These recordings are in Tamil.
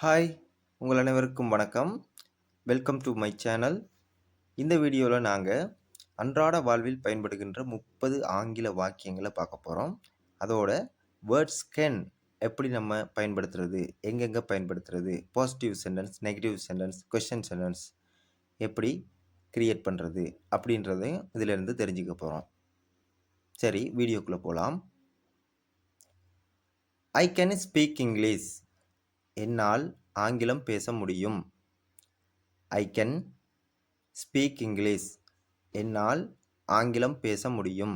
ஹாய், உங்கள் அனைவருக்கும் வணக்கம். Welcome to my channel. இந்த வீடியோவில் நாங்கள் அன்றாட வாழ்வில் பயன்படுகின்ற 30 ஆங்கில வாக்கியங்களை பார்க்க போகிறோம். அதோட வேர்ட்ஸ் கேன் எப்படி நம்ம பயன்படுத்துறது, எங்கெங்கே பயன்படுத்துறது, positive sentence, negative sentence, question sentence எப்படி கிரியேட் பண்ணுறது அப்படின்றதையும் இதிலிருந்து தெரிஞ்சுக்க போகிறோம். சரி, வீடியோக்குள்ளே போகலாம். I can speak English. என்னால் ஆங்கிலம் பேச முடியும். I can speak English. என்னால் ஆங்கிலம் பேச முடியும்.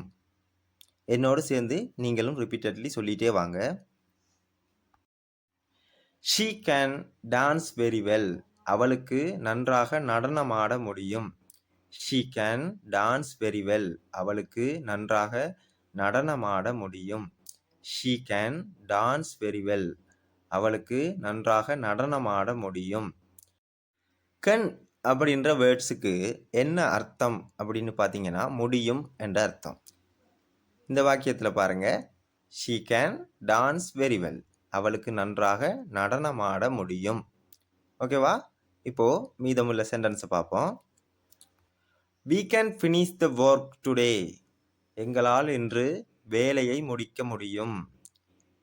என்னோடு சேர்ந்து நீங்களும் ரிப்பீட்டட்லி சொல்லிகிட்டே வாங்க. She can dance very well. அவளுக்கு நன்றாக நடனமாட முடியும். She can dance very well. அவளுக்கு நன்றாக நடனமாட முடியும். She can dance very well. அவளுக்கு நன்றாக நடனமாட முடியும். கன் அப்படின்ற வேர்ட்ஸுக்கு என்ன அர்த்தம் அப்படின்னு பார்த்தீங்கன்னா முடியும் என்ற அர்த்தம். இந்த வாக்கியத்தில் பாருங்க, she can dance very well. அவளுக்கு நன்றாக நடனமாட முடியும். ஓகேவா? இப்போ மீதமுள்ள சென்டென்ஸை பார்ப்போம். we can finish the work today. எங்களால் இன்று வேலையை முடிக்க முடியும்.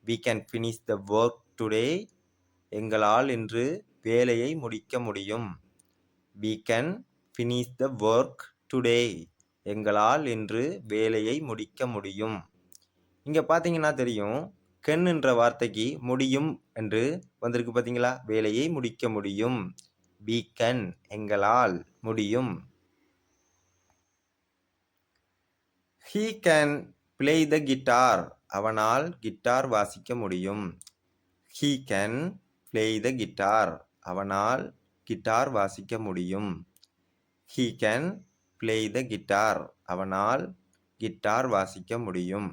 we can finish the work today. எங்களால் இன்று வேலையை முடிக்க முடியும். we can finish the work today. எங்களால் இன்று வேலையை முடிக்க முடியும். இங்கே பார்த்தீங்கன்னா தெரியும், கென்னுன்ற வார்த்தைக்கு முடியும் என்று வந்திருக்கு பார்த்தீங்களா? வேலையை முடிக்க முடியும். we can எங்களால் முடியும். he can play the guitar. அவனால் கிட்டார் வாசிக்க முடியும். he can play the guitar. அவனால் கிட்டார் வாசிக்க முடியும். he can play the guitar. அவனால் கிட்டார் வாசிக்க முடியும்.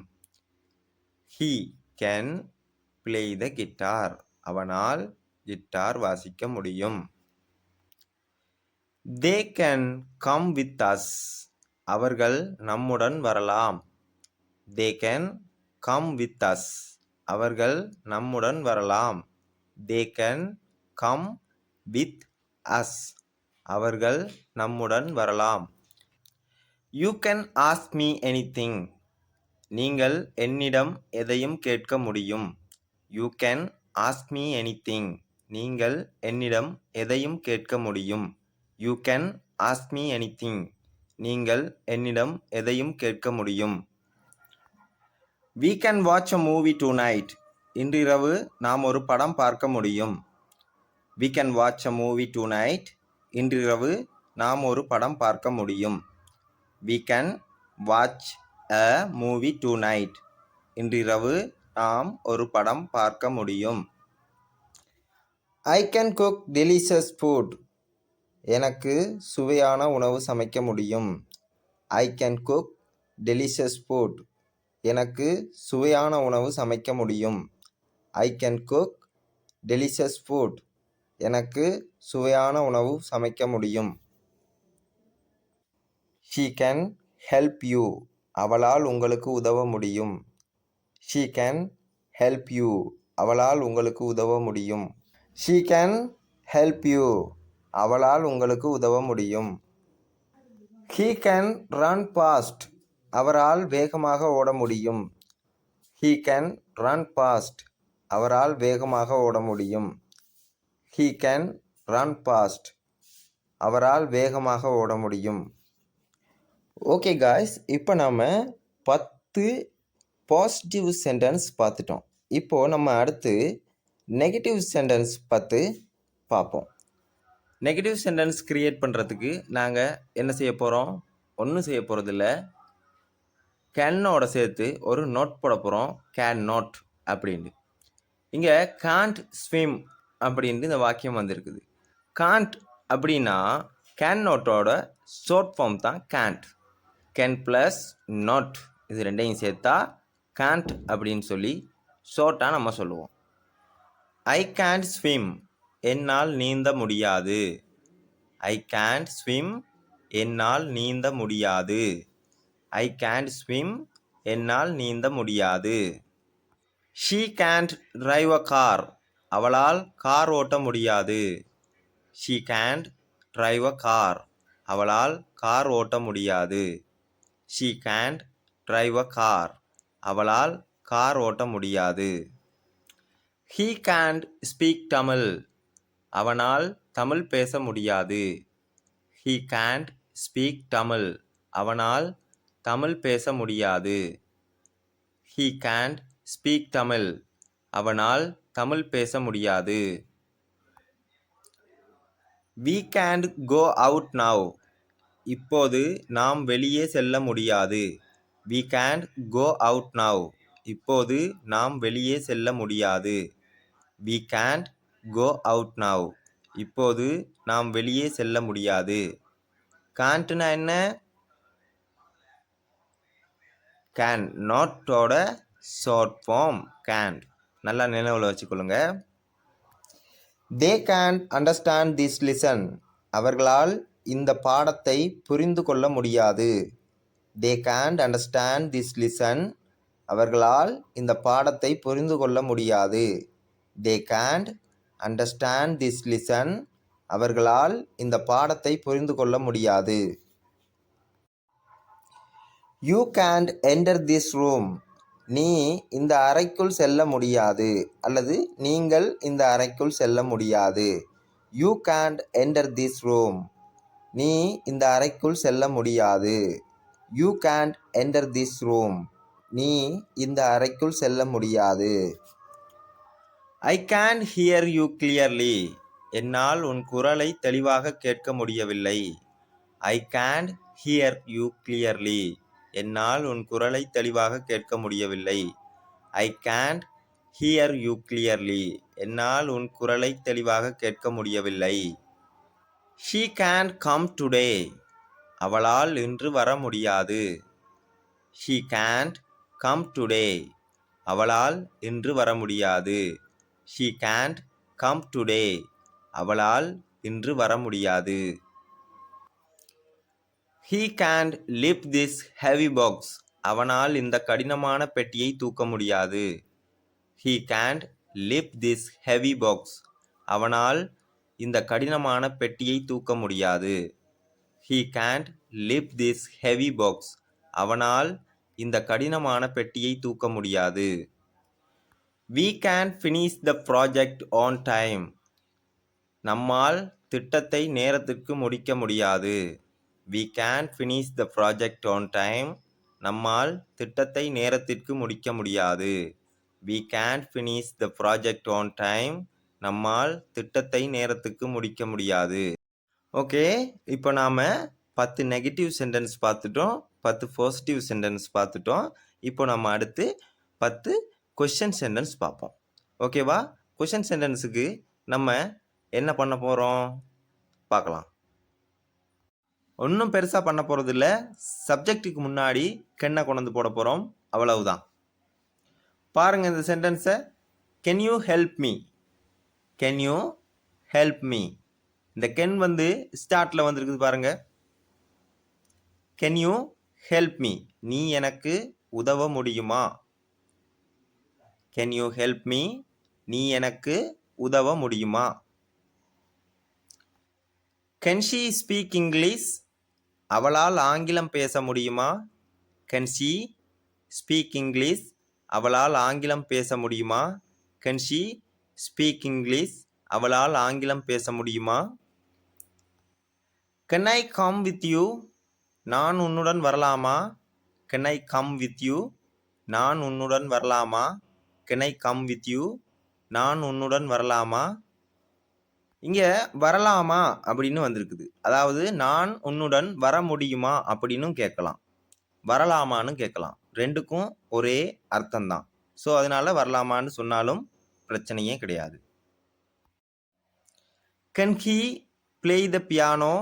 he can play the guitar. அவனால் கிட்டார் வாசிக்க முடியும். they can come with us. அவர்கள் நம்முடன் வரலாம். they can come with us. அவர்கள் நம்முடன் வரலாம். they can come with us. அவர்கள் நம்முடன் வரலாம். you can ask me anything. நீங்கள் என்னிடம் எதையும் கேட்க முடியும். you can ask me anything. நீங்கள் என்னிடம் எதையும் கேட்க முடியும். you can ask me anything. நீங்கள் என்னிடம் எதையும் கேட்க முடியும். we can watch a movie tonight. இன்றிரவு நாம் ஒரு படம் பார்க்க முடியும். we can watch a movie tonight. இன்றிரவு நாம் ஒரு படம் பார்க்க முடியும். we can watch a movie tonight. இன்றிரவு நாம் ஒரு படம் பார்க்க முடியும். I can cook delicious food. எனக்கு சுவையான உணவு சமைக்க முடியும். I can cook delicious food. எனக்கு சுவையான உணவு சமைக்க முடியும். I can cook delicious food. எனக்கு சுவையான உணவு சமைக்க முடியும். she can help you. அவளால் உங்களுக்கு உதவ முடியும். she can help you. அவளால் உங்களுக்கு உதவ முடியும். she can help you. அவளால் உங்களுக்கு உதவ முடியும். he can run fast. அவரால் வேகமாக ஓட முடியும். he can run fast. அவரால் வேகமாக ஓட முடியும். he can run fast. அவரால் வேகமாக ஓட முடியும். ஓகே காய்ஸ், இப்போ நாம் 10 பாசிட்டிவ் சென்டென்ஸ் பார்த்துட்டோம். இப்போது நம்ம அடுத்து நெகட்டிவ் சென்டென்ஸ் பார்ப்போம். நெகட்டிவ் சென்டென்ஸ் கிரியேட் பண்ணுறதுக்கு நாங்கள் என்ன செய்ய போகிறோம்? ஒன்றும் செய்ய போகிறதில்ல. கேனோட சேர்த்து ஒரு நோட் போட போகிறோம். கேன் நாட் அப்படின்ட்டு. இங்கே காண்ட் ஸ்விம் அப்படின்ட்டு இந்த வாக்கியம் வந்திருக்குது. காண்ட் அப்படின்னா கேன் நோட்டோட ஷார்ட் ஃபார்ம் தான் கேண்ட். கேன் ப்ளஸ் நாட் இது ரெண்டையும் சேர்த்தா காண்ட் அப்படின்னு சொல்லி ஷார்ட்டாக நம்ம சொல்லுவோம். ஐ கேன்ட் ஸ்விம். என்னால் நீந்த முடியாது. ஐ கேன்ட் ஸ்விம். என்னால் நீந்த முடியாது. ஐ கேன்ட் ஸ்விம். என்னால் நீந்த முடியாது. She Gantt drive a car. அவளால் கார் ஓட்ட முடியாது. She can't drive a car. அவளால் கார் ஓட்ட முடியாது. She can't drive a car. அவளால் கார் ஓட்ட முடியாது. He can't speak Tamil. அவனால் தமிழ் பேச முடியாது. He can't speak Tamil. அவனால் தமிழ் பேச முடியாது. He can't speak Tamil. அவனால் தமிழ் பேச முடியாது. We can't go out now. இப்போது நாம் வெளியே செல்ல முடியாது. We can't go out now. இப்போது நாம் வெளியே செல்ல முடியாது. We can't go out now. இப்போது நாம் வெளியே செல்ல முடியாது. can'tனா என்ன? can நோட்டோட ஷார்ட் ஃபார்ம் can't. நல்லா நினைவில் வச்சுக்கொள்ளுங்க. They can't understand this lesson. அவர்களால் இந்த பாடத்தை புரிந்து கொள்ள முடியாது. They can't understand this lesson. அவர்களால் இந்த பாடத்தை புரிந்து கொள்ள முடியாது. They can't understand this lesson. அவர்களால் இந்த பாடத்தை புரிந்து கொள்ள முடியாது. You can't enter this room. நீ இந்த அறைக்குள் செல்ல முடியாது அல்லது நீங்கள் இந்த அறைக்குள் செல்ல முடியாது. You can't enter this room. நீ இந்த அறைக்குள் செல்ல முடியாது. You can't enter this room. நீ இந்த அறைக்குள் செல்ல முடியாது. I can't hear you clearly. என்னால் உன் குரலை தெளிவாக கேட்க முடியவில்லை. I can't hear you clearly. என்னால் உன் குரலை தெளிவாக கேட்க முடியவில்லை. I can't hear you clearly. என்னால் உன் குரலை தெளிவாக கேட்க முடியவில்லை. She can't come today. அவளால் இன்று வர முடியாது. She can't come today. அவளால் இன்று வர முடியாது. She can't come today. அவளால் இன்று வர முடியாது. He can't lift this heavy box. அவனால் இந்த கடினமான பெட்டியை தூக்க முடியாது. He can't lift this heavy box. அவனால் இந்த கடினமான பெட்டியை தூக்க முடியாது. He can't lift this heavy box. அவனால் இந்த கடினமான பெட்டியை தூக்க முடியாது. We can't finish the project on time. நம்மால் திட்டத்தை நேரத்திற்கு முடிக்க முடியாது. We can't finish the project on time. நம்மால் திட்டத்தை நேரத்திற்கு முடிக்க முடியாது. We can't finish the project on time. நம்மால் திட்டத்தை நேரத்துக்கு முடிக்க முடியாது. ஓகே, இப்போ நாம் 10 நெகட்டிவ் சென்டென்ஸ் பார்த்துட்டோம், 10 பாசிட்டிவ் சென்டென்ஸ் பார்த்துட்டோம். இப்போ நம்ம அடுத்து 10 கொஷின் சென்டென்ஸ் பார்ப்போம். ஓகேவா? கொஷின் சென்டென்ஸுக்கு நம்ம என்ன பண்ண போகிறோம் பார்க்கலாம். ஒன்றும் பெருசாக பண்ண போகிறது இல்லை. சப்ஜெக்ட்டுக்கு முன்னாடி கென்னை கொண்டு போட போகிறோம், அவ்வளவுதான். பாருங்கள் இந்த சென்டென்ஸை. Can you help me? Can you help me? இந்த கென் வந்து ஸ்டார்ட்டில் வந்துருக்குது பாருங்கள். Can you help me? நீ எனக்கு உதவ முடியுமா? Can you help me? நீ எனக்கு உதவ முடியுமா? Can she speak English? அவளால் ஆங்கிலம் பேச முடியுமா? Can she speak English? அவளால் ஆங்கிலம் பேச முடியுமா? Can she speak English? அவளால் ஆங்கிலம் பேச முடியுமா? Can I come with you? நான் உன்னுடன் வரலாமா? Can I come with you? நான் உன்னுடன் வரலாமா? Can I come with you? நான் உன்னுடன் வரலாமா? இங்கே வரலாமா அப்படின்னு வந்திருக்குது. அதாவது நான் உன்னுடன் வர முடியுமா அப்படின்னு கேட்கலாம், வரலாமான்னு கேட்கலாம். ரெண்டுக்கும் ஒரே அர்த்தம்தான். ஸோ அதனால வரலாமான்னு சொன்னாலும் பிரச்சனையே கிடையாது. Can he play the piano?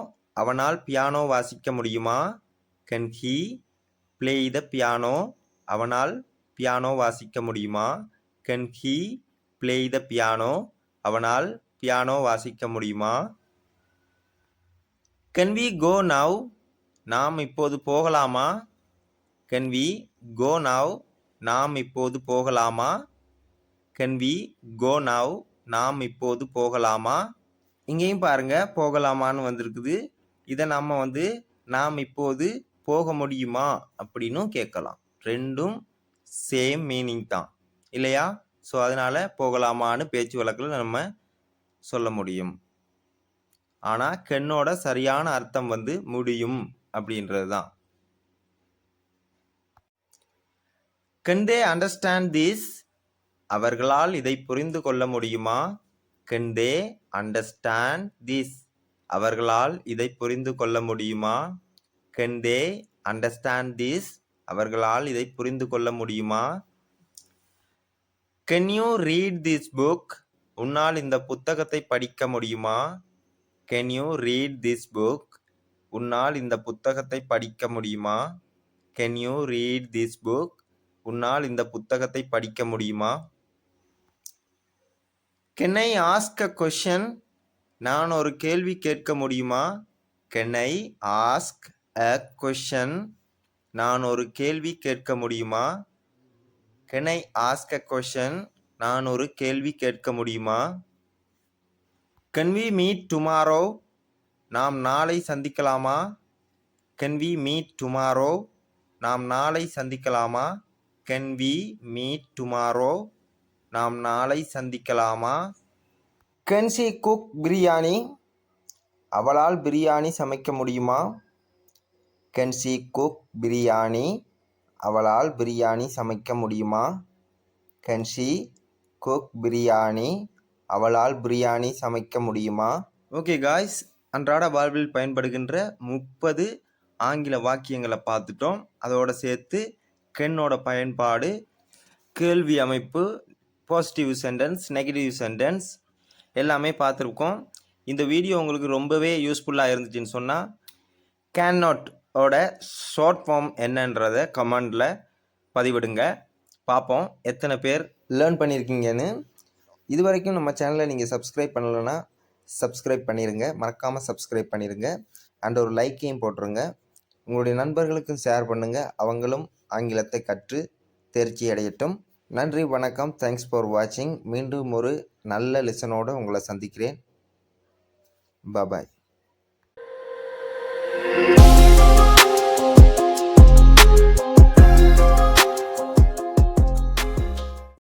அவனால் பியானோ வாசிக்க முடியுமா? Can he play the piano? அவனால் பியானோ வாசிக்க முடியுமா? Can he play the piano? அவனால் பியானோ வாசிக்க முடியுமா? Can we go now? நாம் இப்போது போகலாமா? Can we go now? நாம் இப்போது போகலாமா? Can we go now? நாம் இப்போது போகலாமா? இங்கேயும் பாருங்க போகலாமான்னு வந்திருக்குது. இதை நம்ம நாம் இப்போது போக முடியுமா அப்படின்னு கேட்கலாம். ரெண்டும் சேம் மீனிங் தான் இல்லையா? ஸோ அதனால போகலாமான்னு பேச்சு வழக்கில் நம்ம சொல்ல முடியும். ஆனால் கென்னோட சரியான அர்த்தம் முடியும் அப்படின்றது தான். Can they understand this? அவர்களால் இதை புரிந்து கொள்ள முடியுமா? Can they understand this? அவர்களால் இதை புரிந்து கொள்ள முடியுமா? Can they understand this? அவர்களால் இதை புரிந்து கொள்ள முடியுமா? Can you read this book? உன்னால் இந்த புத்தகத்தை படிக்க முடியுமா? Can you read this book? உன்னால் இந்த புத்தகத்தை படிக்க முடியுமா? Can you read this book? உன்னால் இந்த புத்தகத்தை படிக்க முடியுமா? Can I ask a question? நான் ஒரு கேள்வி கேட்க முடியுமா? Can I ask a question? நான் ஒரு கேள்வி கேட்க முடியுமா? Can I ask a question? நான் ஒரு கேள்வி கேட்க முடியுமா? Can we meet tomorrow? நாம் நாளை சந்திக்கலாமா? Can we meet tomorrow? நாம் நாளை சந்திக்கலாமா? Can we meet tomorrow? நாம் நாளை சந்திக்கலாமா? Can she cook biryani? அவளால் பிரியாணி சமைக்க முடியுமா? Can she cook biryani? அவளால் பிரியாணி சமைக்க முடியுமா? Can she cook biryani? அவளால் பிரியாணி சமைக்க முடியுமா? ஓகே காய்ஸ், அன்றாட வாழ்வில் பயன்படுகின்ற 30 ஆங்கில வாக்கியங்களை பார்த்துட்டோம். அதோட சேர்த்து கென்னோட பயன்பாடு, கேள்வி அமைப்பு, பாசிட்டிவ் சென்டென்ஸ், நெகட்டிவ் சென்டென்ஸ் எல்லாமே பார்த்துருக்கோம். இந்த வீடியோ உங்களுக்கு ரொம்பவே யூஸ்ஃபுல்லாக இருந்துச்சுன்னு சொன்னால் கேன் நாட்டோட ஷார்ட் ஃபார்ம் என்னன்றதை கமெண்டில் பதிவிடுங்க. பார்ப்போம் எத்தனை பேர் லேர்ன் பண்ணியிருக்கீங்கன்னு. இது வரைக்கும் நம்ம சேனலை நீங்கள் சப்ஸ்கிரைப் பண்ணலைன்னா சப்ஸ்கிரைப் பண்ணிடுங்க, மறக்காமல் சப்ஸ்கிரைப் பண்ணிடுங்க. அண்ட் ஒரு லைக்கையும் போட்டுருங்க. உங்களுடைய நண்பர்களுக்கும் ஷேர் பண்ணுங்கள், அவங்களும் ஆங்கிலத்தை கற்று தேர்ச்சி அடையட்டும். நன்றி, வணக்கம். தேங்க்ஸ் ஃபார் வாட்சிங். மீண்டும் ஒரு நல்ல லெசனோடு உங்களை சந்திக்கிறேன். பாய்.